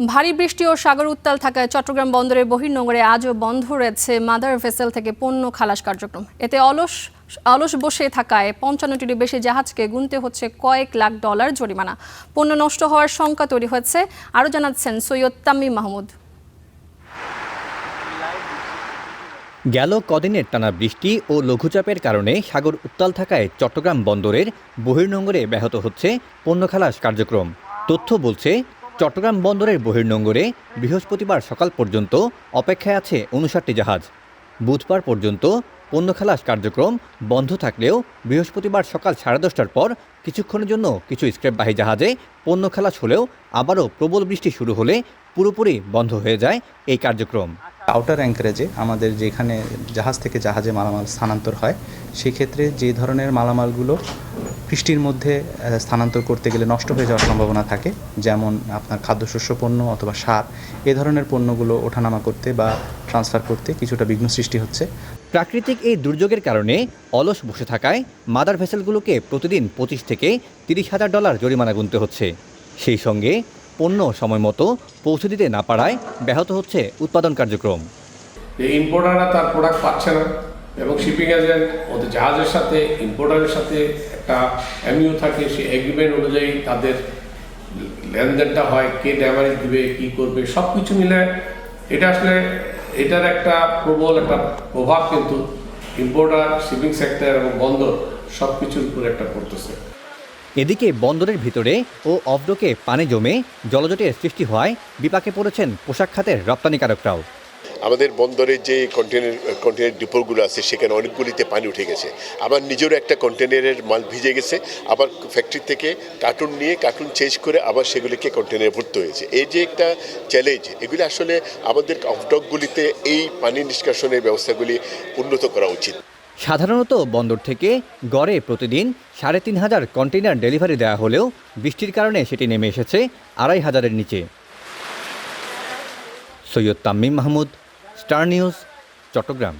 ভারী বৃষ্টি ও সাগর উত্তাল থাকায় চট্টগ্রাম বন্দরের বহির্নোঙরে আজও বন্ধ রয়েছে মাদার ভেসেল থেকে পণ্য খালাস কার্যক্রম। এতে অলস বসে থাকায় ৫৫টিরও বেশি জাহাজকে গুনতে হচ্ছে কয়েক লাখ ডলার জরিমানা। পণ্য নষ্ট হওয়ার শঙ্কা তৈরি হয়েছে, আরও জানাচ্ছেন সৈয়দ তামিম মাহমুদ। গেল কদিনের টানা বৃষ্টি ও লঘুচাপের কারণে সাগর উত্তাল থাকায় চট্টগ্রাম বন্দরের বহির্নোঙরে ব্যাহত হচ্ছে পণ্য খালাস কার্যক্রম। তথ্য বলছে, চট্টগ্রাম বন্দরের বহির্নোঙরে বৃহস্পতিবার সকাল পর্যন্ত অপেক্ষায় আছে ৫৯টি জাহাজ। বুধবার পর্যন্ত পণ্য খালাস কার্যক্রম বন্ধ থাকলেও বৃহস্পতিবার সকাল 10:30টার পর কিছুক্ষণের জন্য কিছু স্ক্র্যাপবাহী জাহাজে পণ্য খালাস হলেও আবারও প্রবল বৃষ্টি শুরু হলে পুরোপুরি বন্ধ হয়ে যায় এই কার্যক্রম। আউটার অ্যাঙ্কারেজে আমাদের যেখানে জাহাজ থেকে জাহাজে মালামাল স্থানান্তর হয়, সেক্ষেত্রে যে ধরনের মালামালগুলো বৃষ্টির মধ্যে স্থানান্তর করতে গেলে নষ্ট হয়ে যাওয়ার সম্ভাবনা থাকে, যেমন আপনার খাদ্যশস্য পণ্য অথবা সার, এ ধরনের পণ্যগুলো ওঠানামা করতে বা ট্রান্সফার করতে কিছুটা বিঘ্ন সৃষ্টি হচ্ছে। প্রাকৃতিক এই দুর্যোগের কারণে অলস বসে থাকায় মাদার ভেসেলগুলোকে প্রতিদিন 25 থেকে 30,000 ডলার জরিমানা গুনতে হচ্ছে। সেই সঙ্গে পণ্য সময় মতো পৌঁছে দিতে না পারায় ব্যাহত হচ্ছে উৎপাদন কার্যক্রম। ইম্পোর্টাররা তার প্রোডাক্ট পাচ্ছে না এবং শিপিং এজেন্ট ওদের জাহাজের সাথে ইম্পোর্টারের সাথে একটা এমইউ থাকে, সেই এগ্রিমেন্ট অনুযায়ী তাদের লেনদেনটা হয়, কে ড্যামেজ দিবে, কী করবে, সব কিছু মিলে এটা আসলে এটার একটা প্রবল একটা প্রভাব কিন্তু ইম্পোর্টার, শিপিং সেক্টর এবং বন্দর সব কিছুর উপরে একটা পড়তেছে। এদিকে বন্দরের ভিতরে ও অফডকে পানি জমে জলজটের সৃষ্টি হওয়ায় বিপাকে পড়েছেন পোশাক খাতের রপ্তানিকারকরাও। আমাদের বন্দরের যে কন্টেনার ডিপোগুলো আছে সেখানে অনেকগুলিতে পানি উঠে গেছে। আবার নিজেরও একটা কন্টেনারের মাল ভিজে গেছে, আবার ফ্যাক্টরি থেকে কার্টুন নিয়ে কার্টুন চেঞ্জ করে আবার সেগুলিকে কন্টেনারে ভরতে হয়েছে। এই যে একটা চ্যালেঞ্জ, এগুলি আসলে আমাদের অফডকগুলিতে এই পানি নিষ্কাশনের ব্যবস্থাগুলি উন্নত করা উচিত। সাধারণত বন্দর থেকে গড়ে প্রতিদিন 3,500 কন্টেইনার ডেলিভারি দেওয়া হলেও বৃষ্টির কারণে সেটি নেমে এসেছে 2,500-এর নিচে। Syed Tamim Mahmud, Star News, Chittagong.